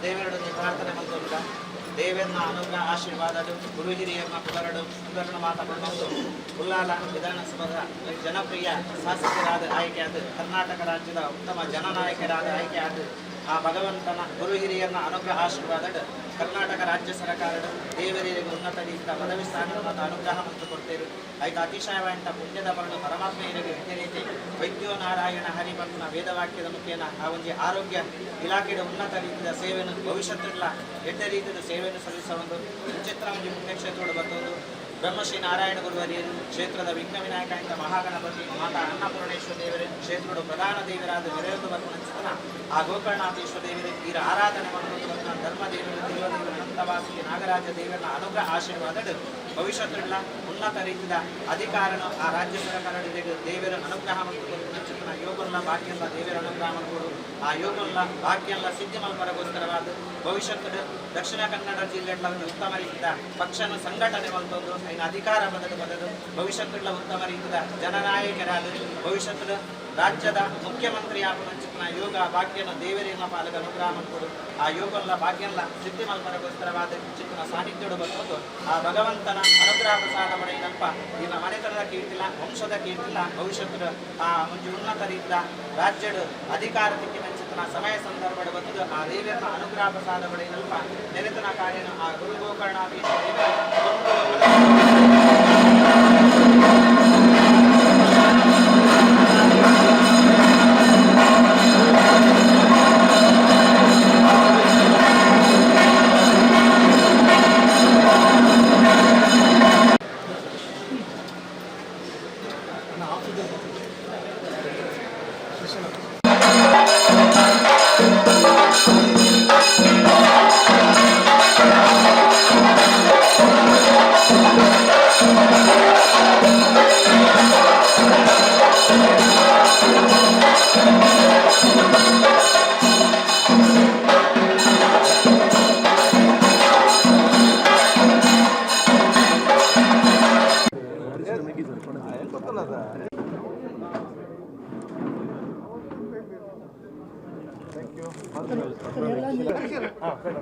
ದೇವರೊಡನೆ ಪ್ರಾರ್ಥನೆ ಮಂತ್ರದ ದೇವರನ್ನ ಅನುಗ್ರಹ ಆಶೀರ್ವಾದಗಳು ಗುರು ಹಿರಿಯರ ಪುಲರಡು ಸುಂದರನ ಮಾತುಗಳನ್ನು ಉಲ್ಲಾಲ ವಿಧಾನಸಭಾದ ಜನಪ್ರಿಯ ಶಾಸಕರಾದ ಆಯ್ಕೆಯಾದ ಕರ್ನಾಟಕ ರಾಜ್ಯದ ಉತ್ತಮ ಜನನಾಯಕರಾದ ಆಯ್ಕೆಯಾದ ಆ ಭಗವಂತನ ಗುರು ಹಿರಿಯರನ್ನ ಅನುಗ್ರಹ ಆಶೀರ್ವಾದ ಕರ್ನಾಟಕ ರಾಜ್ಯ ಸರ್ಕಾರದ ದೇವರಿಗೆ ಉನ್ನತ ರೀತಿಯ ಪದವಿ ಸ್ಥಾನ ಮತ್ತು ಅನುಗ್ರಹ ಮತ್ತು ಕೊಡ್ತೇವೆ ಐದು ಅತಿಶಯವಾದಂಥ ಪುಣ್ಯದ ಬರಲು ಪರಮಾತ್ಮೆಯರಿಗೆ ಇದೇ ರೀತಿ ವೈದ್ಯೋ ನಾರಾಯಣ ಹರಿಭಕ್ತನ ವೇದವಾಕ್ಯದ ಮುಖೇನ ಆ ಒಂದು ಆರೋಗ್ಯ ಇಲಾಖೆಯ ಉನ್ನತ ರೀತಿಯ ಸೇವೆಯನ್ನು ಭವಿಷ್ಯತ್ತಿಲ್ಲ ಎಡ್ಡ ರೀತಿಯ ಸೇವೆಯನ್ನು ಸಲ್ಲಿಸುವ ಒಂದು ವಿಚಿತ್ರ ಒಂದು ಪುಣ್ಯಕ್ಷೇತ್ರಗಳು ಬರ್ತದ್ದು ಬ್ರಹ್ಮಶ್ರೀ ನಾರಾಯಣ ಗುರುವರಿಯರು ಕ್ಷೇತ್ರದ ವಿಘ್ನ ವಿನಾಯಕ ಅಂತ ಮಹಾಗಣಪತಿ ಮಾತಾ ಅನ್ನಪೂರ್ಣೇಶ್ವರ ದೇವರೇ ಕ್ಷೇತ್ರದ ಪ್ರಧಾನ ದೇವರಾದ ನೆರೆಯುವುದು ಬರ್ಕೊಂಡ ಆ ಗೋಕರ್ಣಾಥೇಶ್ವರ ದೇವರೇ ಈರ ಆರಾಧನೆ ಮಾಡುವುದು ಧರ್ಮ ದೇವರು ತಿರುವದೇವರು ಅನಂತವಾಸಿ ನಾಗರಾಜ ದೇವರನ್ನ ಅನುಗ್ರಹ ಆಶೀರ್ವಾದ ಭವಿಷ್ಯತ್ತಿಲ್ಲ ಉನ್ನತ ರೀತಿಯ ಅಧಿಕಾರನು ಆ ರಾಜ್ಯ ಸರ್ಕಾರ ದೇವರ ಅನುಗ್ರಹ ಮತ್ತು ಯೋಗಲ್ಲ ಬಾಕಿಯಲ್ಲ ದೇವರ ಅನುಗ್ರಹ ಮತ್ತು ಆ ಯೋಗಲ್ಲ ಬಾಕಿಯಲ್ಲ ಸಿದ್ಧಿ ಮಲ್ಪರಗೋಸ್ಕರವಾದ ಭವಿಷ್ಯದ ದಕ್ಷಿಣ ಕನ್ನಡ ಜಿಲ್ಲೆಗಳ ಉತ್ತಮ ರೀತಿಯ ಪಕ್ಷನ ಸಂಘಟನೆ ಮಲ್ತೊಂದು ಐನ ಅಧಿಕಾರ ಬದಲು ಭವಿಷ್ಯದ ಉತ್ತಮ ರೀತಿಯ ಜನನಾಯಕರಾದ ಭವಿಷ್ಯದ ರಾಜ್ಯದ ಮುಖ್ಯಮಂತ್ರಿ ಆಗುವಂಚಿನ ಯೋಗ ಭಾಗ್ಯನ ದೇವರಿನ ಪಾಲಕ ಅನುಗ್ರಹ ಮಾಡ್ಕೊಡು ಆ ಯೋಗಲ್ಲ ಭಾಗ್ಯಲ್ಲ ಸಿದ್ಧಿ ಮಲ್ಪರಗೋಸ್ಕರವಾದ ಚಿಕ್ಕನ ಸಾಹಿತ್ಯಡು ಬಂದು ಆ ಭಗವಂತನ ಅನುಗ್ರಹ ಪ್ರಸಾದ ಪಡೆಯನಪ್ಪ ಈಗ ಮನೆತನದ ಕೀರ್ತಿಲ್ಲ ವಂಶದ ಕೀರ್ತಿಲ್ಲ ಭವಿಷ್ಯದ ಆ ಮುಂಚೆ ಉನ್ನತ ರೀತಿಯ ರಾಜ್ಯದ ಅಧಿಕಾರ ತಿಕ್ಕಿನ ಚಿತ್ರನ ಸಮಯ ಸಂದರ್ಭದ ಬಂದು ಆ ದೇವರನ್ನ ಅನುಗ್ರಹ ಪ್ರಸಾದ ಪಡೆಯನಲ್ಪ ನೆನೆತನ ಕಾರ್ಯನ ಆ ಗುರು ಗೋಕರ್ಣಾಧೀಶ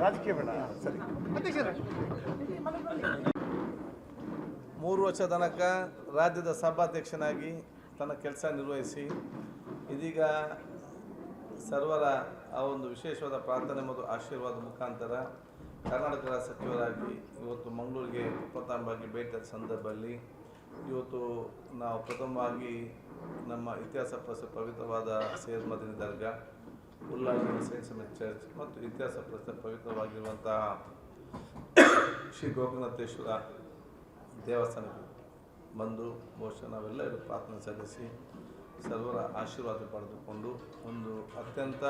ರಾಜಕೀಯ ಬೇಡ ಸರಿ 3 ವರ್ಷ ತನಕ ರಾಜ್ಯದ ಸಭಾಧ್ಯಕ್ಷನಾಗಿ ತನ್ನ ಕೆಲಸ ನಿರ್ವಹಿಸಿ ಇದೀಗ ಸರ್ವರ ಆ ಒಂದು ವಿಶೇಷವಾದ ಪ್ರಾರ್ಥನೆ ಮತ್ತು ಆಶೀರ್ವಾದ ಮುಖಾಂತರ ಕರ್ನಾಟಕ ಸಚಿವರಾಗಿ ಇವತ್ತು ಮಂಗಳೂರಿಗೆ ಪ್ರಥಮವಾಗಿ ಭೇಟಿಯಾದ ಸಂದರ್ಭದಲ್ಲಿ ಇವತ್ತು ನಾವು ಪ್ರಥಮವಾಗಿ ನಮ್ಮ ಇತಿಹಾಸ ಪ್ರಸಿದ್ಧ ಪವಿತ್ರವಾದ ಸೈಯದ್ ಮದನಿ ದರ್ಗಾ ಉಲ್ಲಾಸ ಸೈಂಟ್ ಸಮಿತ್ ಚರ್ಚ್ ಮತ್ತು ಇತಿಹಾಸ ಪ್ರಸಿದ್ಧ ಪವಿತ್ರವಾಗಿರುವಂತಹ ಶ್ರೀ ಗೋಕರ್ಣೇಶ್ವರ ದೇವಸ್ಥಾನಕ್ಕೆ ಬಂದು ಬಹುಶಃ ನಾವೆಲ್ಲರೂ ಪ್ರಾರ್ಥನೆ ಸಲ್ಲಿಸಿ ಸರ್ವರ ಆಶೀರ್ವಾದ ಪಡೆದುಕೊಂಡು ಒಂದು ಅತ್ಯಂತ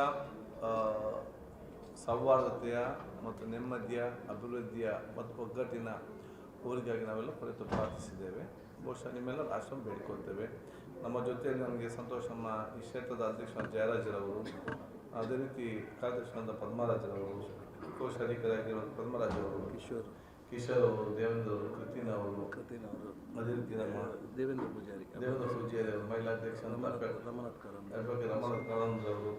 ಸೌಹಾರ್ದತೆಯ ಮತ್ತು ನೆಮ್ಮದಿಯ ಅಭಿವೃದ್ಧಿಯ ಮತ್ತು ಒಗ್ಗಟ್ಟಿನ ಊರಿಗಾಗಿ ನಾವೆಲ್ಲ ಕುರಿತು ಪ್ರಾರ್ಥಿಸಿದ್ದೇವೆ. ಬಹುಶಃ ನಿಮ್ಮೆಲ್ಲರ ಆಶ್ರಮ ಬೇಡಿಕೊಳ್ತೇವೆ. ನಮ್ಮ ಜೊತೆಯಲ್ಲಿ ನಮಗೆ ಸಂತೋಷ್ ನಮ್ಮ ಈ ಕ್ಷೇತ್ರದ ಅಧ್ಯಕ್ಷ ಜಯರಾಜರವರು, ಅದೇ ರೀತಿ ಕಾರ್ಯದರ್ಶಿಯಾದ ಪದ್ಮರಾಜರವರು, ಕೋಶಾಧಿಕಾರಿಯಾಗಿರುವ ಪದ್ಮರಾಜರವರು, ಕಿಶೋರ್ ಅವರು, ದೇವೇಂದ್ರ ಅವರು, ಕೃತಿನ್ ಅವರು, ಅದೇ ರೀತಿ ನಮ್ಮ ದೇವೇಂದ್ರ ಪೂಜಾರಿ ಅವರು, ಮಹಿಳಾ ಅಧ್ಯಕ್ಷ ರಮನಾಥ್ ಕಾರಂದ್ ಅವರು,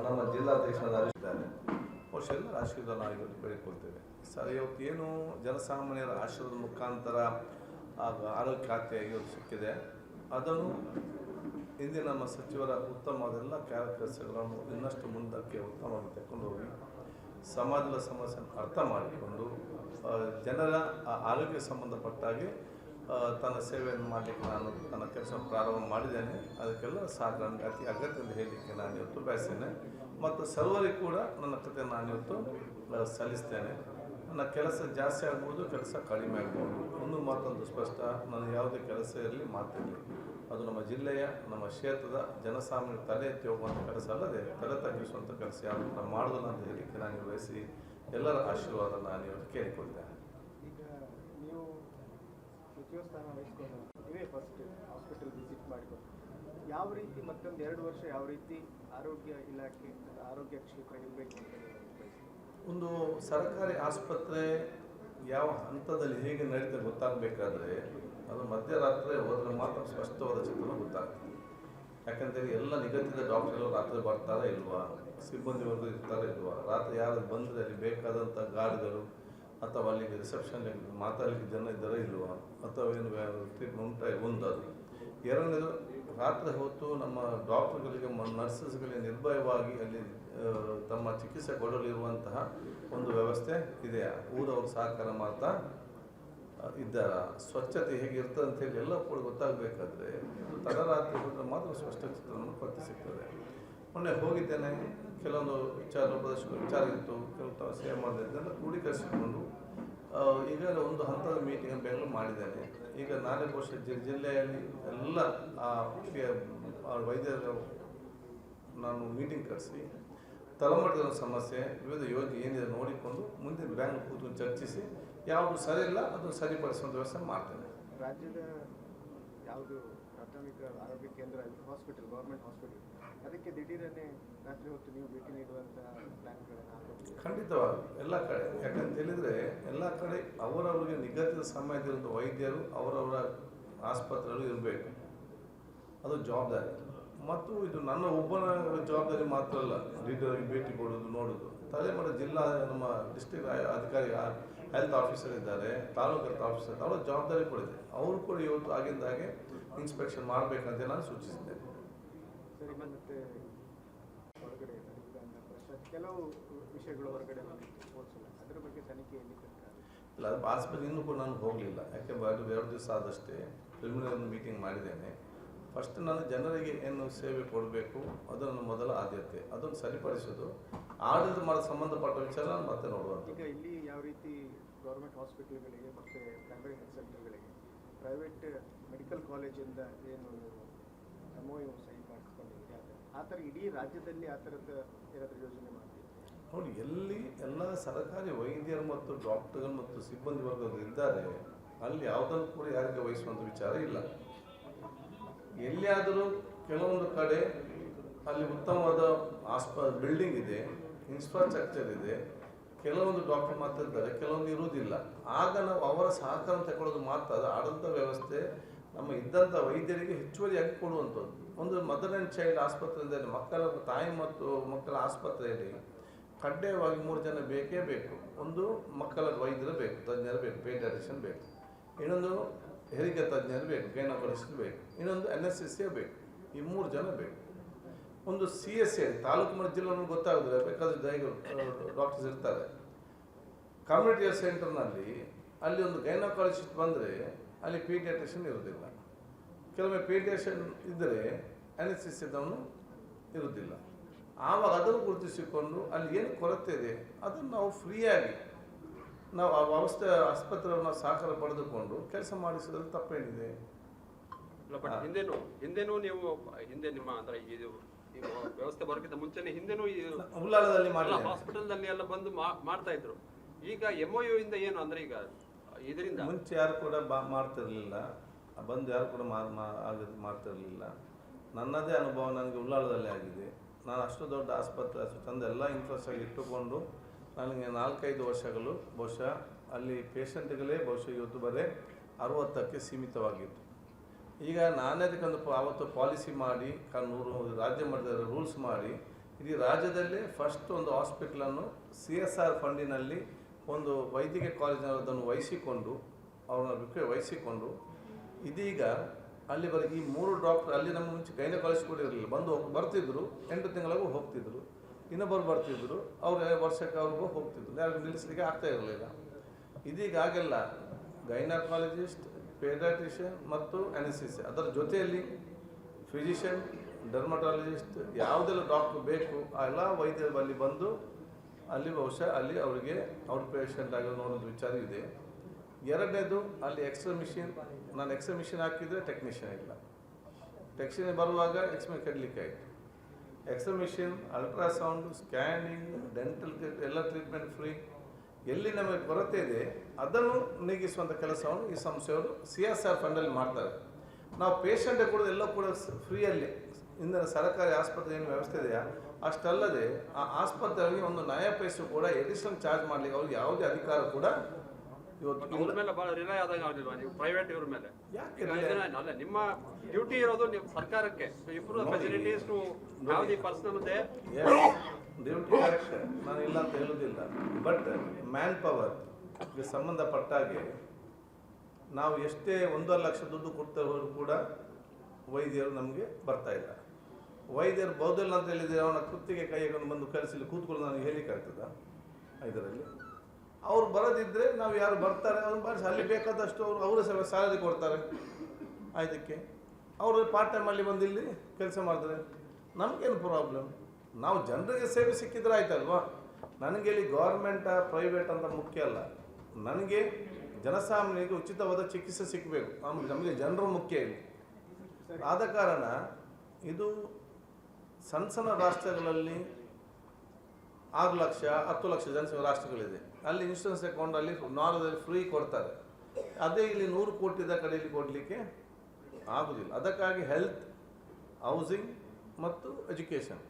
ನಮ್ಮ ಜಿಲ್ಲಾಧ್ಯಕ್ಷರಾದ ಇದ್ದಾರೆ. ಬಹುಶಃ ಎಲ್ಲ ಆಶೀರ್ವಾದ ನಾವು ಬೇಡಿಕೊಳ್ತೇವೆ. ಸರ್, ಇವತ್ತೇನು ಜನಸಾಮಾನ್ಯರ ಆಶೀರ್ವಾದ ಮುಖಾಂತರ ಆರೋಗ್ಯ ಖಾತೆ ಇವತ್ತು ಸಿಕ್ಕಿದೆ, ಅದನ್ನು ಇಂದಿನ ನಮ್ಮ ಸಚಿವರ ಉತ್ತಮವಾದ ಎಲ್ಲ ಕೆಲಸಗಳನ್ನು ಇನ್ನಷ್ಟು ಮುಂದಕ್ಕೆ ಉತ್ತಮವಾಗಿ ತಗೊಂಡು ಹೋಗಿ ಸಮಾಜದ ಸಮಸ್ಯೆಯನ್ನು ಅರ್ಥ ಮಾಡಿಕೊಂಡು ಜನರ ಆರೋಗ್ಯ ಸಂಬಂಧಪಟ್ಟಾಗೆ ತನ್ನ ಸೇವೆಯನ್ನು ಮಾಡಲಿಕ್ಕೆ ನಾನು ನನ್ನ ಕೆಲಸ ಪ್ರಾರಂಭ ಮಾಡಿದ್ದೇನೆ. ಅದಕ್ಕೆಲ್ಲ ಸಾಕು ನನಗೆ ಅತಿ ಅಗತ್ಯ ಅಂತ ಹೇಳಲಿಕ್ಕೆ ನಾನು ಇವತ್ತು ಬಯಸ್ತೇನೆ. ಮತ್ತು ಸರ್ವರಿಗೂ ಕೂಡ ನನ್ನ ಕತೆ ನಾನು ಇವತ್ತು ಸಲ್ಲಿಸ್ತೇನೆ. ನನ್ನ ಕೆಲಸ ಜಾಸ್ತಿ ಆಗ್ಬೋದು, ಕೆಲಸ ಕಡಿಮೆ ಆಗ್ಬೋದು. ಒಂದು ಮಾತೊಂದು ಸ್ಪಷ್ಟ, ನಾನು ಯಾವುದೇ ಕೆಲಸ ಇರಲಿ ಮಾತಿರಲಿ, ಅದು ನಮ್ಮ ಜಿಲ್ಲೆಯ ನಮ್ಮ ಕ್ಷೇತ್ರದ ಜನಸಾಮಾನ್ಯ ತಲೆ ಎತ್ತಿ ಹೋಗುವಂಥ ಕೆಲಸ ಅಲ್ಲದೆ ತಲೆ ತಗ್ಗಿಸುವಂಥ ಕೆಲಸ ಯಾವುದು ನಾನು ಮಾಡೋದಿಲ್ಲ ಅಂತ ಹೇಳಲಿಕ್ಕೆ ನಾನು ವಹಿಸಿ ಎಲ್ಲರ ಆಶೀರ್ವಾದ ನಾನು ಇವತ್ತು ಕೇಳಿಕೊಳ್ತೇನೆ. ಈಗ ನೀವು ಸಚಿವ ಸ್ಥಾನ ವಹಿಸ್ಕೊಂಡು ನೀವೇ ಫಸ್ಟ್ ಹಾಸ್ಪಿಟಲ್ ವಿಸಿಟ್ ಮಾಡಿಕೊಂಡು ಯಾವ ರೀತಿ ಮತ್ತೊಂದು 2 ವರ್ಷ ಯಾವ ರೀತಿ ಆರೋಗ್ಯ ಇಲಾಖೆ ಆರೋಗ್ಯ ಕ್ಷೇತ್ರ ಇರಬೇಕು ಅಂತ ಒಂದು ಸರ್ಕಾರಿ ಆಸ್ಪತ್ರೆ ಯಾವ ಹಂತದಲ್ಲಿ ಹೇಗೆ ನಡೀತದೆ ಗೊತ್ತಾಗಬೇಕಾದ್ರೆ ಅದು ಮಧ್ಯರಾತ್ರಿ ಹೋದರೆ ಮಾತ್ರ ಸ್ಪಷ್ಟವಾದ ಚಿತ್ರಣ ಗೊತ್ತಾಗ್ತದೆ. ಯಾಕಂತೇಳಿ ಎಲ್ಲ ನಿಗದಿತ ಡಾಕ್ಟರ್ಗಳು ರಾತ್ರಿ ಬರ್ತಾರಾ ಇಲ್ವಾ, ಸಿಬ್ಬಂದಿ ವರ್ಗ ಇರ್ತಾರೆ ಇಲ್ವಾ, ರಾತ್ರಿ ಯಾರು ಬಂದರೆ ಅಲ್ಲಿ ಬೇಕಾದಂಥ ಗಾರ್ಡ್ಗಳು ಅಥವಾ ಅಲ್ಲಿಗೆ ರಿಸೆಪ್ಷನ್ ಮಾತಾಡಲಿಕ್ಕೆ ಜನ ಇದ್ದಾರಾ ಇಲ್ವಾ, ಅಥವಾ ಏನು ಟ್ರೀಟ್ಮೆಂಟ್ ಒಂದು. ಅದು ಎರಡನೇದು, ರಾತ್ರಿ ಹೊತ್ತು ನಮ್ಮ ಡಾಕ್ಟರ್ಗಳಿಗೆ ನರ್ಸಸ್ಗಳಿಗೆ ನಿರ್ಭಯವಾಗಿ ಅಲ್ಲಿ ತಮ್ಮ ಚಿಕಿತ್ಸೆ ಕೊಡಲಿರುವಂತಹ ಒಂದು ವ್ಯವಸ್ಥೆ ಇದೆಯಾ, ಊರವರು ಸಹಕಾರ ಮಾಡ್ತಾ ಇದ್ದಾರಾ, ಸ್ವಚ್ಛತೆ ಹೇಗಿರ್ತದೆ ಅಂತೇಳಿ ಎಲ್ಲ ಕೂಡ ಗೊತ್ತಾಗಬೇಕಾದ್ರೆ ತಡರಾತ್ರಿ ಹೋದರೆ ಮಾತ್ರ ಸ್ಪಷ್ಟ ಚಿತ್ರವನ್ನು ಪತ್ತೆ ಸಿಗ್ತದೆ. ಮೊನ್ನೆ ಹೋಗಿದ್ದೇನೆ, ಕೆಲವೊಂದು ವಿಚಾರ ಇತ್ತು, ಕೆಲವು ಸೇವೆ ಮಾಡಿದ್ದೆಲ್ಲ ಕ್ರೋಢೀಕರಿಸಿಕೊಂಡು ಈಗ ಒಂದು ಹಂತದ ಮೀಟಿಂಗ್ ಬೆಂಗಳೂರು ಮಾಡಿದ್ದೇನೆ. ಈಗ ನಾಳೆ ಬಹುಶಃ ಜಿಲ್ಲೆಯಲ್ಲಿ ಎಲ್ಲ ವೈದ್ಯರು ನಾನು ಮೀಟಿಂಗ್ ಕರೆಸಿ ತಳಮಟ್ಟದ ಸಮಸ್ಯೆ ವಿವಿಧ ಯೋಜನೆ ಏನಿದೆ ನೋಡಿಕೊಂಡು ಮುಂದಿನ ಬ್ಯಾಂಕ್ ಕೂತ್ಕೊಂಡು ಚರ್ಚಿಸಿ ಯಾವುದು ಸರಿ ಇಲ್ಲ ಅದನ್ನು ಸರಿಪಡಿಸುವಂಥ ವ್ಯವಸ್ಥೆ ಮಾಡ್ತೇನೆ. ರಾಜ್ಯದ ಯಾವುದು ಪ್ರಾಥಮಿಕ ಆರೋಗ್ಯ ಕೇಂದ್ರ ಹಾಸ್ಪಿಟಲ್, ಗೌರ್ಮೆಂಟ್ ಹಾಸ್ಪಿಟಲ್, ಅದಕ್ಕೆ ದಿಢೀರನ್ನೇ ರಾತ್ರಿ ಹೊತ್ತು ನೀವು ಭೇಟಿ ನೀಡುವಂಥ ಪ್ಲ್ಯಾನ್ಗಳನ್ನು ಹಾಕೋದು? ಖಂಡಿತವಾಗಿ ಎಲ್ಲ ಕಡೆ, ಯಾಕಂತ ಹೇಳಿದರೆ ಎಲ್ಲ ಕಡೆ ಅವರವರಿಗೆ ನಿಗದಿತ ಸಮಯದಿರುವಂಥ ವೈದ್ಯರು ಅವರವರ ಆಸ್ಪತ್ರೆಗಳು ಇರಬೇಕು. ಅದು ಜವಾಬ್ದಾರಿ. ಮತ್ತು ಇದು ನನ್ನ ಒಬ್ಬನ ಜವಾಬ್ದಾರಿ ಮಾತ್ರ ಅಲ್ಲ, ಲೀಡರ್ಗೆ ಭೇಟಿ ಕೊಡೋದು, ನೋಡೋದು. ತಲೆಮಾಡ ಜಿಲ್ಲಾ ನಮ್ಮ ಡಿಸ್ಟ್ರಿಕ್ಟ್ ಅಧಿಕಾರಿ ಹೆಲ್ತ್ ಆಫೀಸರ್ ಇದ್ದಾರೆ, ತಾಲೂಕು ಹೆಲ್ತ್ ಆಫೀಸರ್, ಅವರ ಜವಾಬ್ದಾರಿ ಕೂಡ ಇದೆ. ಅವರು ಕೂಡ ಇವತ್ತು ಆಗಿಂದಾಗೆ ಇನ್ಸ್ಪೆಕ್ಷನ್ ಮಾಡಬೇಕಂತ ನಾನು ಸೂಚಿಸಿದ್ದೇನೆ. ಸರಿ, ಮತ್ತೆ ಹೊರಗಡೆ ಕೆಲವು ವಿಷಯಗಳು ಹೊರಗಡೆ ಓದಿಸಲ್ಲ, ಅದರ ಬಗ್ಗೆ ತನಿಖೆ ಎಲ್ಲಿ ತನಕ? ಇಲ್ಲ, ಅದು ಆಸ್ಪತ್ರೆ ಇನ್ನೂ ಕೂಡ ನಾನು ಹೋಗಲಿಲ್ಲ. ಯಾಕೆಂದರೆ ಅದು 2 ದಿವಸ ಆದಷ್ಟೇ ಪ್ರಿಲಿಮಿನರಿ ಒಂದು ಮೀಟಿಂಗ್ ಮಾಡಿದ್ದೇನೆ. ಫಸ್ಟ್ ನಾನು ಜನರಿಗೆ ಏನು ಸೇವೆ ಕೊಡಬೇಕು ಅದು ನನ್ನ ಮೊದಲ ಆದ್ಯತೆ. ಅದನ್ನು ಸರಿಪಡಿಸೋದು ಆಡಳಿತ ಮಾಡೋ ಸಂಬಂಧಪಟ್ಟ ವಿಚಾರ ಮತ್ತೆ ನೋಡುವಂಥ. ಈಗ ಇಲ್ಲಿ ಯಾವ ರೀತಿ ಗೌರ್ಮೆಂಟ್ ಹಾಸ್ಪಿಟಲ್ಗಳಿಗೆ ಮತ್ತು ಪ್ರೈವೇಟ್ ಹೆಲ್ತ್ ಸೆಂಟರ್ಗಳಿಗೆ ಪ್ರೈವೇಟ್ ಮೆಡಿಕಲ್ ಕಾಲೇಜಿಂದ ಏನು MOU ಸಹಿ ಮಾಡಿಸ್ಕೊಂಡಿದೆ, ಆ ಥರ ಇಡೀ ರಾಜ್ಯದಲ್ಲಿ ಆ ಥರದ ಏನಾದರೂ ಯೋಜನೆ ಮಾಡ್ತೀವಿ? ನೋಡಿ, ಎಲ್ಲಿ ಎಲ್ಲ ಸರ್ಕಾರಿ ವೈದ್ಯರು ಮತ್ತು ಡಾಕ್ಟರ್ಗಳು ಮತ್ತು ಸಿಬ್ಬಂದಿ ವರ್ಗದವರು ಇದ್ದಾರೆ, ಅಲ್ಲಿ ಯಾವುದನ್ನು ಕೂಡ ಯಾರಿಗೆ ವಹಿಸುವಂಥ ವಿಚಾರ ಇಲ್ಲ. ಎಲ್ಲಿಯಾದರೂ ಕೆಲವೊಂದು ಕಡೆ ಅಲ್ಲಿ ಉತ್ತಮವಾದ ಬಿಲ್ಡಿಂಗ್ ಇದೆ, ಇನ್ಫ್ರಾಸ್ಟ್ರಕ್ಚರ್ ಇದೆ, ಕೆಲವೊಂದು ಡಾಕ್ಟರ್ ಮಾತ್ರ ಇದ್ದಾರೆ, ಕೆಲವೊಂದು ಇರುವುದಿಲ್ಲ. ಆಗ ನಾವು ಅವರ ಸಹಕಾರ ತಗೊಳ್ಳೋದು ಮಾತ್ರ. ಅದು ಆಡಳಿತ ವ್ಯವಸ್ಥೆ ನಮ್ಮ ಇದ್ದಂಥ ವೈದ್ಯರಿಗೆ ಹೆಚ್ಚುವರಿಯಾಗಿ ಕೊಡುವಂಥದ್ದು. ಒಂದು ಮದರ್ ಆ್ಯಂಡ್ ಚೈಲ್ಡ್ ಆಸ್ಪತ್ರೆಯಿಂದ ಮಕ್ಕಳ ತಾಯಿ ಮತ್ತು ಮಕ್ಕಳ ಆಸ್ಪತ್ರೆಯಲ್ಲಿ ಕಡ್ಡಾಯವಾಗಿ 3 ಜನ ಬೇಕೇ ಬೇಕು. ಒಂದು ಮಕ್ಕಳ ವೈದ್ಯರು ಬೇಕು, ತಜ್ಞರು ಬೇಕು, ಪೀಡಿಯಾಟ್ರಿಷಿಯನ್ ಬೇಕು. ಇನ್ನೊಂದು ಹೆರಿಗೆ ತಜ್ಞರು ಬೇಕು, ಗೈನಕಾಲಜಿಸ್ಟ್ ಬೇಕು. ಇನ್ನೊಂದು NSCC ಬೇಕು. ಈ 3 ಜನ ಬೇಕು. ಒಂದು CSA ತಾಲೂಕು ಮತ್ತು ಜಿಲ್ಲೆ ಗೊತ್ತಾಗೋದಿಲ್ಲ, ಬೇಕಾದ್ರೆ ಡಾಕ್ಟರ್ಸ್ ಇರ್ತಾರೆ. ಕಮ್ಯುನಿಟಿ ಹೆಲ್ತ್ ಸೆಂಟರ್ನಲ್ಲಿ ಅಲ್ಲಿ ಒಂದು ಗೈನಕಾಲಜಿಸ್ಟ್ ಬಂದರೆ ಅಲ್ಲಿ ಪೀಡಿಯಾಟ್ರಿಷಿಯನ್ ಇರೋದಿಲ್ಲ. ಕೆಲವೊಮ್ಮೆ ಪೀಡಿಯಾಟ್ರಿಷಿಯನ್ ಇದ್ದರೆ NSCC ಇರೋದಿಲ್ಲ. ಆವಾಗ ಅದನ್ನು ಗುರುತಿಸಿಕೊಂಡು ಅಲ್ಲಿ ಏನು ಕೊರತೆ ಇದೆ ಅದನ್ನು ನಾವು ಫ್ರೀಯಾಗಿ ನಾವು ಆ ವ್ಯವಸ್ಥೆ ಆಸ್ಪತ್ರೆಯನ್ನು ಸಹಕಾರ ಪಡೆದುಕೊಂಡು ಕೆಲಸ ಮಾಡಿಸಿದ್ರೆ ತಪ್ಪೇನಿದೆ? ಹಿಂದೆನೂ ನೀವು ನಿಮ್ಮ ಅಂದ್ರೆ ಇದು ವ್ಯವಸ್ಥೆ ಬರೋಕ್ಕಿಂತ ಮುಂಚೆನೆ ಹಿಂದೆನೂ ಉಳ್ಳಾಲದಲ್ಲಿ ಹಾಸ್ಪಿಟಲ್ನಲ್ಲಿ ಎಲ್ಲ ಬಂದು ಮಾಡ್ತಾ ಇದ್ರು. ಈಗ MOU ಇಂದ ಏನು ಅಂದ್ರೆ ಈಗ ಇದರಿಂದ ಮುಂಚೆ ಯಾರು ಕೂಡ ಮಾಡ್ತಿರ್ಲಿಲ್ಲ, ಬಂದು ಯಾರು ಕೂಡ ಮಾಡ್ತಿರ್ಲಿಲ್ಲ. ನನ್ನದೇ ಅನುಭವ ನನಗೆ ಉಳ್ಳಾಲದಲ್ಲಿ ಆಗಿದೆ. ನಾನು ಅಷ್ಟು ದೊಡ್ಡ ಆಸ್ಪತ್ರೆ ಅಷ್ಟು ಚಂದ ಎಲ್ಲ ಇನ್ಫ್ರಾಸ್ಟ್ರಕ್ಚರ್ ಇಟ್ಟುಕೊಂಡು ನನಗೆ 4-5 ವರ್ಷಗಳು ಬಹುಶಃ ಅಲ್ಲಿ ಪೇಷಂಟ್ಗಳೇ ಬಹುಶಃ ಇವತ್ತು ಬರೀ 60ಕ್ಕೆ ಸೀಮಿತವಾಗಿತ್ತು. ಈಗ ನಾನೇ ಅದಕ್ಕೊಂದು ಆವತ್ತು ಪಾಲಿಸಿ ಮಾಡಿ 100 ರಾಜ್ಯ ಮಟ್ಟದ ರೂಲ್ಸ್ ಮಾಡಿ ಇಡೀ ರಾಜ್ಯದಲ್ಲೇ ಫಸ್ಟ್ ಒಂದು ಹಾಸ್ಪಿಟ್ಲನ್ನು CSR ಫಂಡಿನಲ್ಲಿ ಒಂದು ವೈದ್ಯಕೀಯ ಕಾಲೇಜಿನವರನ್ನು ವಹಿಸಿಕೊಂಡು ಇದೀಗ ಅಲ್ಲಿ ಬರೀ ಈ 3 ಡಾಕ್ಟರ್ ಅಲ್ಲಿ ನಮ್ಮ ಮುಂಚೆ ಗೈನಕಾಲಜಿಸ್ಟ್ ಕೂಡ ಇರಲಿಲ್ಲ, ಬರ್ತಿದ್ರು 8 ತಿಂಗಳಿಗೂ ಹೋಗ್ತಿದ್ರು. ಇನ್ನೊಬ್ಬರು ಬರ್ತಿದ್ರು, ಅವ್ರು ವರ್ಷಕ್ಕೆ ಅವ್ರಿಗೂ ಹೋಗ್ತಿದ್ರು, ಯಾರಿಗೂ ನಿಲ್ಲಿಸಲಿಕ್ಕೆ ಆಗ್ತಾ ಇರಲಿಲ್ಲ. ಇದೀಗ ಹಾಗೆಲ್ಲ ಗೈನಕಾಲಜಿಸ್ಟ್, ಪೀಡಿಯಾಟ್ರಿಷಿಯನ್ ಮತ್ತು NSCC ಅದರ ಜೊತೆಯಲ್ಲಿ ಫಿಸಿಷಿಯನ್, ಡರ್ಮಟಾಲಜಿಸ್ಟ್ ಯಾವುದೆಲ್ಲ ಡಾಕ್ಟರ್ ಬೇಕು ಆ ಎಲ್ಲ ವೈದ್ಯರು ಅಲ್ಲಿ ಬಂದು ಅಲ್ಲಿ ಬಹುಶಃ ಅಲ್ಲಿ ಅವರಿಗೆ ಅವ್ರ ಪೇಷಂಟ್ ಆಗಿ ನೋಡೋದು ವಿಚಾರ ಇದೆ. ಎರಡನೇದು ಅಲ್ಲಿ ಎಕ್ಸ್ರೇ ಮಿಷಿನ್, ನಾನು ಎಕ್ಸ್ರೇ ಮಿಷಿನ್ ಹಾಕಿದರೆ ಟೆಕ್ನಿಷಿಯನ್ ಇಲ್ಲ, ಟೆಕ್ನಿಷಿಯನ್ ಬರುವಾಗ ಎಕ್ಸ್ರೇ ಕಡಲಿಕ್ಕೆ ಆಯಿತು. X-ray machine, ultrasound, scanning, dental ಎಲ್ಲ ಟ್ರೀಟ್ಮೆಂಟ್ ಫ್ರೀ. ಎಲ್ಲಿ ನಮಗೆ ಕೊರತೆ ಇದೆ ಅದನ್ನು ನೀಗಿಸುವಂಥ ಕೆಲಸವನ್ನು ಈ ಸಂಸ್ಥೆಯವರು CSR ಫಂಡಲ್ಲಿ ಮಾಡ್ತಾರೆ. ನಾವು ಪೇಷಂಟ್ ಕೂಡ ಎಲ್ಲ ಕೂಡ ಫ್ರೀಯಲ್ಲಿ ಇಂದಿನ ಸರ್ಕಾರಿ ಆಸ್ಪತ್ರೆ ಏನು ವ್ಯವಸ್ಥೆ ಇದೆಯಾ ಅಷ್ಟಲ್ಲದೆ ಆ ಆಸ್ಪತ್ರೆಗೆ ಒಂದು ನಯ ಪೈಸು ಕೂಡ ಎಡಿಷನಲ್ ಚಾರ್ಜ್ ಮಾಡಲಿಕ್ಕೆ ಅವ್ರಿಗೆ ಯಾವುದೇ ಅಧಿಕಾರ ಕೂಡ ಇವತ್ತು ಅವ್ರ ಮೇಲೆ ಬಹಳ ರಿಲೈ ಆದಾಗ ಆಗಿಲ್ವಾ ನೀವು ಪ್ರೈವೇಟ್ ಇವ್ರ ಮೇಲೆ? ಯಾಕೆ ಅಲ್ಲ, ನಿಮ್ಮ ಡ್ಯೂಟಿ ಇರೋದು ನೀವು ಸರ್ಕಾರಕ್ಕೆ improve facilities to have the personnel they duty correct, ನಾನು ಇಲ್ಲ ಅಂತ ಹೇಳೋದಿಲ್ಲ. ಬಟ್ ಮ್ಯಾನ್ ಪವರ್ಗೆ ಸಂಬಂಧಪಟ್ಟಾಗೆ ನಾವು ಎಷ್ಟೇ 1.5 ಲಕ್ಷ ದುಡ್ಡು ಕೊಡ್ತವರು ಕೂಡ ವೈದ್ಯರು ನಮಗೆ ಬರ್ತಾ ಇಲ್ಲ. ವೈದ್ಯರು ಬೌದ್ಧಿಲ್ಲ ಅಂತ ಹೇಳಿದರೆ ಅವನ ಕೃತಿಗೆ ಕೈಯನ್ನು ಬಂದು ಕರೆಸಲಿ ಕೂತ್ಕೊಂಡು ನನಗೆ ಹೇಳಿಕ್ಕಾಗ್ತದ? ಇದರಲ್ಲಿ ಅವ್ರು ಬರೋದಿದ್ದರೆ ನಾವು ಯಾರು ಬರ್ತಾರೆ ಅವ್ರು ಬರೆಸಿ ಅಲ್ಲಿ ಬೇಕಾದಷ್ಟು ಅವರು ಸ್ಯಾಲರಿ ಕೊಡ್ತಾರೆ. ಇದಕ್ಕೆ ಅವರು ಪಾರ್ಟ್ ಟೈಮಲ್ಲಿ ಬಂದು ಇಲ್ಲಿ ಕೆಲಸ ಮಾಡಿದ್ರೆ ನಮಗೇನು ಪ್ರಾಬ್ಲಮ್? ನಾವು ಜನರಿಗೆ ಸೇವೆ ಸಿಕ್ಕಿದ್ರೆ ಆಯ್ತಲ್ವಾ? ನನಗೆ ಇಲ್ಲಿ ಗೌರ್ಮೆಂಟ ಪ್ರೈವೇಟ್ ಅಂತ ಮುಖ್ಯ ಅಲ್ಲ, ನನಗೆ ಜನಸಾಮಾನ್ಯರಿಗೆ ಉಚಿತವಾದ ಚಿಕಿತ್ಸೆ ಸಿಗಬೇಕು, ನಮಗೆ ಜನರು ಮುಖ್ಯ ಇಲ್ಲಿ. ಆದ ಕಾರಣ ಇದು ಸಣ್ಣ ಸಣ್ಣ ರಾಷ್ಟ್ರಗಳಲ್ಲಿ 6 ಲಕ್ಷ 10 ಲಕ್ಷ ಜನಸಂಖ್ಯೆ ರಾಷ್ಟ್ರಗಳಿದೆ, ಅಲ್ಲಿ ಇನ್ಶೂರೆನ್ಸ್ ಅಕೌಂಟ್ ಅಲ್ಲಿ ನಾರ್ಮಲ್ ಫ್ರೀ ಕೊಡ್ತಾರೆ. ಅದೇ ಇಲ್ಲಿ 100 ಕೋಟಿದ ಕಡೆಯಲ್ಲಿ ಕೊಡಲಿಕ್ಕೆ ಆಗೋದಿಲ್ಲ. ಅದಕ್ಕಾಗಿ ಹೆಲ್ತ್, ಹೌಸಿಂಗ್ ಮತ್ತು ಎಜುಕೇಷನ್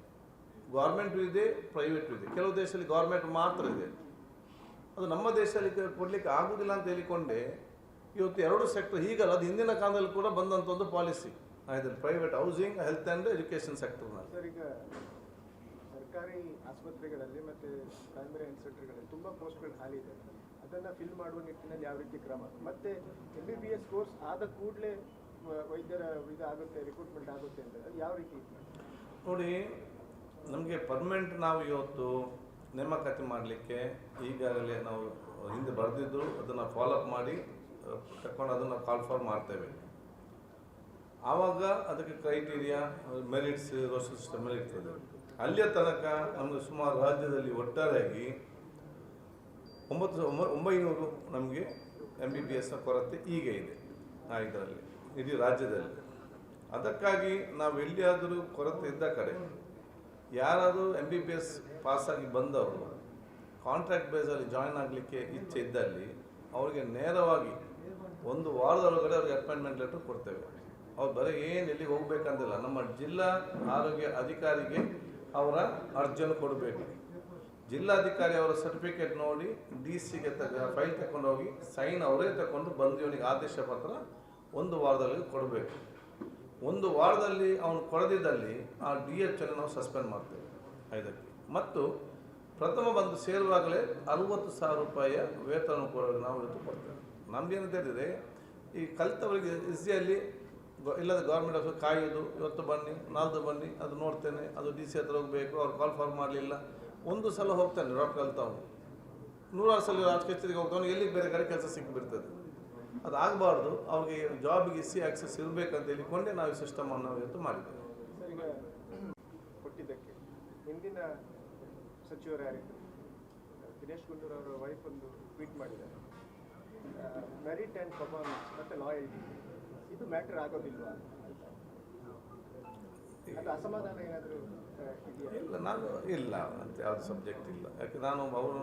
ಗೌರ್ಮೆಂಟು ಇದೆ, ಪ್ರೈವೇಟು ಇದೆ. ಕೆಲವು ದೇಶದಲ್ಲಿ ಗೌರ್ಮೆಂಟ್ ಮಾತ್ರ ಇದೆ. ಅದು ನಮ್ಮ ದೇಶದಲ್ಲಿ ಕೊಡಲಿಕ್ಕೆ ಆಗುವುದಿಲ್ಲ ಅಂತ ಹೇಳಿಕೊಂಡೆ ಇವತ್ತು 2 ಸೆಕ್ಟರ್ ಹೀಗಲ್ಲ, ಅದು ಹಿಂದಿನ ಕಾಲದಲ್ಲಿ ಕೂಡ ಬಂದಂಥ ಒಂದು ಪಾಲಿಸಿ ಆಯ್ತು, private housing, health and education ಸೆಕ್ಟರ್ನಲ್ಲಿ. ಸರ್, ಈಗ ಸರ್ಕಾರಿ ಆಸ್ಪತ್ರೆಗಳಲ್ಲಿ ಮತ್ತು ಪ್ರೈಮರಿ ಹೆಲ್ತ್ ಸೆಂಟರ್ಗಳಲ್ಲಿ ತುಂಬ ಪೋಸ್ಟ್ಗಳು ಖಾಲಿ ಇದೆ. ಅದನ್ನು ಫಿಲ್ ಮಾಡುವ ನಿಟ್ಟಿನಲ್ಲಿ ಯಾವ ರೀತಿ ಕ್ರಮ, ಮತ್ತು MBBS ಕೋರ್ಸ್ ಆದ ಕೂಡಲೇ ವೈದ್ಯರ ಆಗುತ್ತೆ, ರಿಕ್ರೂಟ್ಮೆಂಟ್ ಆಗುತ್ತೆ ಅಂತ ಅದು ಯಾವ ರೀತಿ ನೋಡಿ, ನಮಗೆ ಪರ್ಮನೆಂಟ್ ನಾವು ಇವತ್ತು ನೇಮಕಾತಿ ಮಾಡಲಿಕ್ಕೆ ಈಗಾಗಲೇ ನಾವು ಹಿಂದೆ ಬರೆದಿದ್ದು ಅದನ್ನು ಫಾಲೋಅಪ್ ಮಾಡಿ ತಗೊಂಡು ಅದನ್ನು ಕಾಲ್ ಫಾರ್ ಮಾಡ್ತೇವೆ. ಆವಾಗ ಅದಕ್ಕೆ ಕ್ರೈಟೀರಿಯಾ, ಮೆರಿಟ್ಸ್, ರೋಸ್ಟರ್ ಸಿಸ್ಟಮ್ ಎಲ್ಲ ಇರ್ತದೆ. ಅಲ್ಲಿಯ ತನಕ ನಮಗೆ ಸುಮಾರು ರಾಜ್ಯದಲ್ಲಿ ಒಟ್ಟಾರೆಯಾಗಿ 900 ನಮಗೆ MBBSನ ಕೊರತೆ ಈಗ ಇದೆ ಇದರಲ್ಲಿ ಇಡೀ ರಾಜ್ಯದಲ್ಲಿ. ಅದಕ್ಕಾಗಿ ನಾವು ಎಲ್ಲಿಯಾದರೂ ಕೊರತೆ ಇದ್ದ ಕಡೆ ಯಾರಾದರೂ MBBS ಪಾಸಾಗಿ ಬಂದವರು ಕಾಂಟ್ರಾಕ್ಟ್ ಬೇಸಲ್ಲಿ ಜಾಯಿನ್ ಆಗಲಿಕ್ಕೆ ಇಚ್ಛೆ ಇದ್ದಲ್ಲಿ ಅವರಿಗೆ ನೇರವಾಗಿ 1 ವಾರದೊಳಗಡೆ ಅವ್ರಿಗೆ ಅಪಾಯಿಂಟ್ಮೆಂಟ್ ಲೆಟರ್ ಕೊಡ್ತೇವೆ. ಅವ್ರು ಬರೀ ಏನು ಎಲ್ಲಿಗೆ ಹೋಗ್ಬೇಕಂತಿಲ್ಲ, ನಮ್ಮ ಜಿಲ್ಲಾ ಆರೋಗ್ಯ ಅಧಿಕಾರಿಗೆ ಅವರ ಅರ್ಜಿಯನ್ನು ಕೊಡಬೇಕು. ಜಿಲ್ಲಾಧಿಕಾರಿ ಅವರ ಸರ್ಟಿಫಿಕೇಟ್ ನೋಡಿ DC ಗೆ ಫೈಲ್ ತಗೊಂಡು ಹೋಗಿ ಸೈನ್ ಅವರೇ ತಗೊಂಡು ಬಂದು ಇವನಿಗೆ ಆದೇಶ ಪತ್ರ 1 ವಾರದಲ್ಲಿ ಕೊಡಬೇಕು. 1 ವಾರದಲ್ಲಿ ಅವನು ಕೊಡದಿದ್ದಲ್ಲಿ ಆ DH ಅನ್ನು ನಾವು ಸಸ್ಪೆಂಡ್ ಮಾಡ್ತೇವೆ 5ಕ್ಕೆ. ಮತ್ತು ಪ್ರಥಮ ಬಂದು ಸೇರುವಾಗಲೇ 60,000 ರೂಪಾಯಿಯ ವೇತನ ಕೂಡ ನಾವು ಇವತ್ತು ಕೊಡ್ತೇವೆ. ನಮ್ಗೇನಂತ ಹೇಳಿದರೆ, ಈ ಕಲಿತವರಿಗೆ ಈಸಿಯಲ್ಲಿ ಇಲ್ಲದ ಗೌರ್ಮೆಂಟ್ ಆಫೀಸ್ ಕಾಯೋದು, ಇವತ್ತು ಬನ್ನಿ, ನಾಲ್ದು ಬನ್ನಿ, ಅದು ನೋಡ್ತೇನೆ, ಅದು DC ಹತ್ರ ಹೋಗಬೇಕು, ಅವ್ರು ಕಾಲ್ ಫಾರ್ಮ್ ಮಾಡಲಿಲ್ಲ, 1 ಸಲ ಹೋಗ್ತಾನೆ ರೊಕ್ಕ ಕಲ್ತವನು, 100 ಸಲ ಕಚೇರಿಗೆ ಹೋಗ್ತಾವನು, ಎಲ್ಲಿಗೆ ಬೇರೆ ಕಡೆ ಕೆಲಸ ಸಿಕ್ಕಿಬಿಡ್ತದೆ. ಅದು ಆಗಬಾರ್ದು. ಅವ್ರಿಗೆ ಜಾಬಿಗೆ ಈಸಿ ಆಕ್ಸೆಸ್ ಇರಬೇಕಂತ ಹೇಳಿಕೊಂಡೆ ನಾವು ಈ ಸಿಸ್ಟಮನ್ನು ನಾವು ಇವತ್ತು ಮಾಡಿದ್ದೇವೆ. ಸರ್, ಈಗ ಕೊಟ್ಟಿದ್ದಕ್ಕೆ ಹಿಂದಿನ ಸಚಿವರು ಯಾರಿದ್ರು, ದಿನೇಶ್ ಗುಂಡೂರಾವ್ ಅವರ ವೈಫ್ ಒಂದು ಟ್ವೀಟ್ ಮಾಡಿದ್ದಾರೆ, ಮೆರಿಟ್ ಆ್ಯಂಡ್ ಪರ್ಫಾರ್ಮೆನ್ಸ್ ಮತ್ತು ಲಾಯಲ್ಟಿ ಇದು ಮ್ಯಾಟರ್ ಆಗೋದಿಲ್ವಾ ಅದು ಅಸಮಾಧಾನ ಏನಾದರೂ ಇದೆಯಾ? ಇಲ್ಲ, ನಾನು ಇಲ್ಲ ಅಂತ ಯಾವುದು ಸಬ್ಜೆಕ್ಟ್ ಇಲ್ಲ. ಯಾಕೆ ನಾನು ಅವ್ರ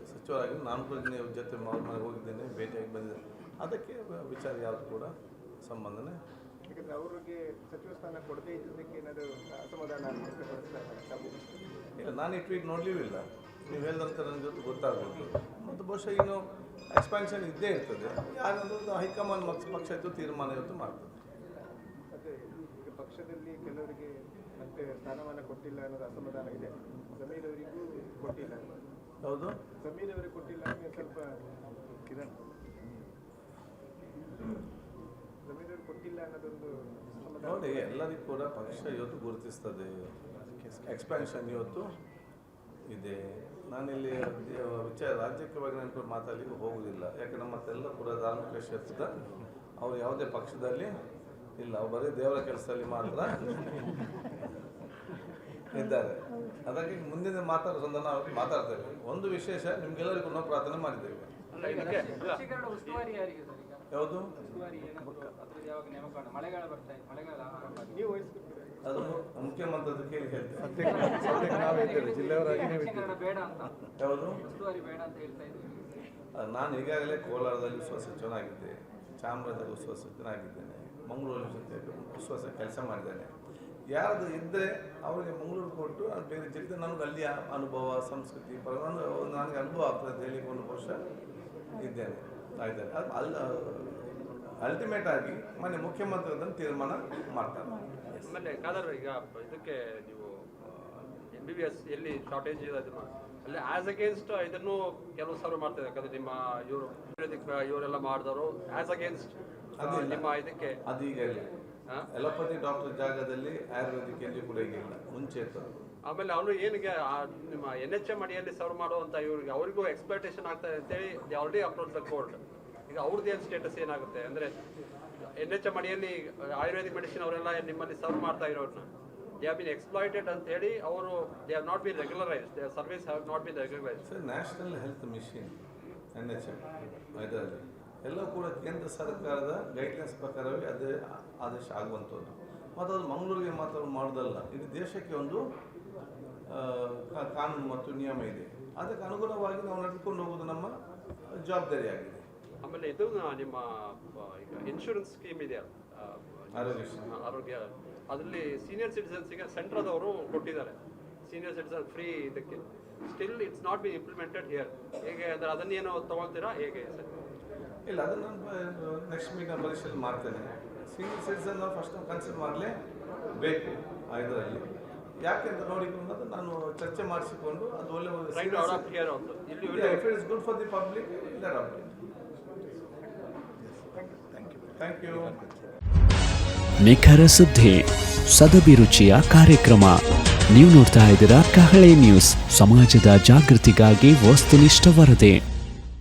ಸಚಿವರಾಗಿ ನಾನು ಕೂಡ ನೀವು ಜೊತೆ ಅವ್ರ ಮನೆಗೆ ಹೋಗಿದ್ದೇನೆ, ಭೇಟಿಯಾಗಿ ಬಂದಿದ್ದೆ. ಅದಕ್ಕೆ ವಿಚಾರ ಯಾವುದು ಕೂಡ ಸಂಬಂಧನೇ. ಯಾಕಂದರೆ ಅವ್ರಿಗೆ ಸಚಿವ ಸ್ಥಾನ ಕೊಡದೇ ಇದ್ದದಕ್ಕೆ ಏನಾದರೂ ಅಸಮಾಧಾನ ವ್ಯಕ್ತಪಡಿಸ್ತಾರೆ? ಇಲ್ಲ, ನಾನು ಈ ಟ್ವೀಟ್ ನೋಡಲಿಲ್ಲ. ನೀವು ಹೇಳಿದಂಥ ನನ್ನ ಜೊತೆ ಗೊತ್ತಾಗ್ಬೋದು. ಮತ್ತು ಬಹುಶಃ ಇನ್ನು ಎಕ್ಸ್ಪಾನ್ಷನ್ ಇದ್ದೇ ಇರ್ತದೆ. ಯಾರಾದರೂ ಹೈಕಮಾಂಡ್ ಮತ್ತು ಪಕ್ಷ ಇದ್ದು ತೀರ್ಮಾನ ಇವತ್ತು ಮಾಡ್ತದೆ. ಮತ್ತು ಈಗ ಪಕ್ಷದಲ್ಲಿ ಕೆಲವರಿಗೆ ಮತ್ತೆ ಸ್ಥಾನಮಾನ ಕೊಟ್ಟಿಲ್ಲ ಅನ್ನೋದು ಅಸಮಾಧಾನ ಇದೆ. ಸಮೀರ್ ಅವರಿಗೂ ಕೊಟ್ಟಿಲ್ಲ, ಹೌದು, ಸಮೀರ್ ಅವರಿಗೆ ಕೊಟ್ಟಿಲ್ಲ ಅಂದರೆ ಸ್ವಲ್ಪ ಇದೆ. ಸಮೀರ್ ಅವ್ರಿಗೆ ಕೊಟ್ಟಿಲ್ಲ ಅನ್ನೋದೊಂದು ನೋಡಿ, ಎಲ್ಲರಿಗೂ ಕೂಡ ಪಕ್ಷ ಇವತ್ತು ಗುರುತಿಸ್ತದೆ. ಎಕ್ಸ್ಪ್ಯಾನ್ಷನ್ ಇವತ್ತು ಇದೆ. ನಾನಿಲ್ಲಿ ವಿಚಾರ ರಾಜ್ಯಕ್ಕೆ ಬಗ್ಗೆ ನಾನು ಕೂಡ ಮಾತಾಡಲಿಕ್ಕೆ ಹೋಗುವುದಿಲ್ಲ. ಯಾಕೆ ನಮ್ಮತ್ತೆಲ್ಲ ಕೂಡ ಧಾರ್ಮಿಕ ಕ್ಷೇತ್ರದ ಅವರು ಯಾವುದೇ ಪಕ್ಷದಲ್ಲಿ ಇಲ್ಲ, ಅವ್ರು ಬರೀ ದೇವರ ಕೆಲಸದಲ್ಲಿ ಮಾತ್ರ ಇದ್ದಾರೆ. ಅದಕ್ಕೆ ಮುಂದಿನ ಮಾತಾಡೋ ಸಂದರ್ಭ ನಾವು ಮಾತಾಡ್ತೇವೆ. ಒಂದು ವಿಶೇಷ ನಿಮ್ಗೆಲ್ಲರಿಗೂ ನಾವು ಪ್ರಾರ್ಥನೆ ಮಾಡಿದ್ದೇವೆ. ಯಾವುದು ನೀವು ವಹಿಸ್ಕೊಡ್ತೀರಾ? ಅದು ಮುಖ್ಯಮಂತ್ರಿ ಕೇಳಿ ಹೇಳ್ತೇವೆ. ಯಾವುದು ನಾನು ಈಗಾಗಲೇ ಕೋಲಾರದಲ್ಲಿ ಉತ್ಸವ ಸಚಿವನಾಗಿದ್ದೆ, ಚಾಮರಾಜದಲ್ಲಿ ಉತ್ಸವ ಸಚಿವನಾಗಿದ್ದೇನೆ, ಮಂಗಳೂರಲ್ಲಿ ಉತ್ಸವ ಕೆಲಸ ಮಾಡಿದ್ದೇನೆ. ಯಾರ್ದು ಇದ್ದರೆ ಅವರಿಗೆ ಮಂಗಳೂರು ಕೊಟ್ಟು ಅದು ಬೇರೆ ಜಿಲ್ಲೆ ನನಗೆ ಅಲ್ಲಿಯ ಅನುಭವ, ಸಂಸ್ಕೃತಿ ನನಗೆ ಅನುಭವ ಆಗ್ತದೆ ಅಂತ ಹೇಳಿ ಒಂದು ವರ್ಷ ಇದ್ದೇನೆ ಆಗಿದ್ದೇನೆ. ಅದು ಅಲ್ಟಿಮೇಟ್ ಆಗಿ ಮನೆ ಮುಖ್ಯಮಂತ್ರಿ ಅದನ್ನು ತೀರ್ಮಾನ ಮಾಡ್ತಾರೆ. ಆಮೇಲೆ ಕಾದರ್, ಈಗ ಇದಕ್ಕೆ ನೀವು MBBS ಎಲ್ಲಿ ಶಾರ್ಟೇಜ್ ಇರೋದು ಅಲ್ಲಿ ಆಸ್ ಅಗೇನ್ಸ್ಟ್ ಇದನ್ನು ಕೆಲವು ಸರ್ವ್ ಮಾಡ್ತಾರೆ. ಯಾಕಂದ್ರೆ ನಿಮ್ಮ ಇವರೆಲ್ಲ ಮಾಡಿದವರು ಆಸ್ ಅಗೇನ್ಸ್ಟ್ ನಿಮ್ಮ ಇದಕ್ಕೆ ಅದು ಈಗ ಇಲ್ಲ. ಎಲೋಪತಿ ಡಾಕ್ಟರ್ ಜಾಗದಲ್ಲಿ ಆಯುರ್ವೇದಿಕ್ ಎಲ್ಲಿ ಕೂಡ ಈಗ ಇಲ್ಲ, ಮುಂಚೆ ಇರ್ತದೆ. ಆಮೇಲೆ ಅವರು ಏನಿಗೆ ನಿಮ್ಮ NHM ಅಡಿಯಲ್ಲಿ ಸರ್ವ್ ಮಾಡುವಂಥ ಇವ್ರಿಗೆ ಅವರಿಗೂ ಎಕ್ಸ್ಪ್ಲೈಟೇಷನ್ ಆಗ್ತದೆ ಅಂತೇಳಿ they already approach the court. ಈಗ ಅವ್ರದ್ದು ಏನು ಸ್ಟೇಟಸ್ ಏನಾಗುತ್ತೆ ಅಂದರೆ NHM ಅಡಿಯಲ್ಲಿ ಆಯುರ್ವೇದಿಕ್ ಮೆಡಿಸಿನ್ ಅವರೆಲ್ಲ ನಿಮ್ಮಲ್ಲಿ ಸರ್ವ್ ಮಾಡ್ತಾ ಇರೋರನ್ನ ದೇ ಹ್ಯಾವ್ ಬಿನ್ ಎಕ್ಸ್ಪ್ಲಾಯ್ಟೆಡ್ ಅಂತ ಹೇಳಿ ಅವರು they have not been regularized, their service have not been regularized. National Health Mission NHM ಇದರಲ್ಲಿ ಎಲ್ಲ ಕೂಡ ಕೇಂದ್ರ ಸರ್ಕಾರದ ಗೈಡ್ಲೈನ್ಸ್ ಪ್ರಕಾರವೇ ಅದೇ ಆದೇಶ ಆಗುವಂಥದ್ದು. ಮತ್ತು ಅದು ಮಂಗಳೂರಿಗೆ ಮಾತ್ರ ಮಾಡೋದಲ್ಲ, ಇಡೀ ದೇಶಕ್ಕೆ ಒಂದು ಕಾನೂನು ಮತ್ತು ನಿಯಮ ಇದೆ. ಅದಕ್ಕೆ ಅನುಗುಣವಾಗಿ ನಾವು ನಡೆದುಕೊಂಡು ಹೋಗೋದು ನಮ್ಮ ಜವಾಬ್ದಾರಿಯಾಗಿದೆ. ಆಮೇಲೆ ಇದು ನಿಮ್ಮ ಈಗ ಇನ್ಶೂರೆನ್ಸ್ ಸ್ಕೀಮ್ ಇದೆಯಲ್ಲ ಆರೋಗ್ಯ, ಅದರಲ್ಲಿ ಸೀನಿಯರ್ ಸಿಟಿಸನ್ಸ್ಗೆ ಸೆಂಟ್ರದವರು ಕೊಟ್ಟಿದ್ದಾರೆ ಸೀನಿಯರ್ ಸಿಟಿಸನ್ ಫ್ರೀ ಇದಕ್ಕೆ. Still it's not be implemented here. ಹೇಗೆ ಅಂದರೆ ಅದನ್ನೇನು ತಗೊಳ್ತೀರಾ ಹೇಗೆ ಸರ್? ಇಲ್ಲ, ಅದನ್ನು ನೆಕ್ಸ್ಟ್ ವೀಕ್ ನಾನು ಪರಿಶೀಲನೆ ಮಾಡ್ತೇನೆ. ಸೀನಿಯರ್ ಸಿಟಿಸನ್ ಫಸ್ಟ್ ಕನ್ಸಿಡರ್ ಮಾಡಲೇ ಬೇಕು ಆ ಇದರಲ್ಲಿ. ಯಾಕೆಂತ ನೋಡಿಕೊಂಡು ನಾನು ಚರ್ಚೆ ಮಾಡಿಸಿಕೊಂಡು ಅದು ಒಳ್ಳೆ it's good for the public. Thank you. ನಿಖರ ಸುದ್ದಿ, ಸದಭಿರುಚಿಯ ಕಾರ್ಯಕ್ರಮ. ನೀವು ನೋಡ್ತಾ ಇದ್ದೀರಾ ಕಹಳೆ ನ್ಯೂಸ್, ಸಮಾಜದ ಜಾಗೃತಿಗಾಗಿ ವಸ್ತುನಿಷ್ಠ ವರದಿ.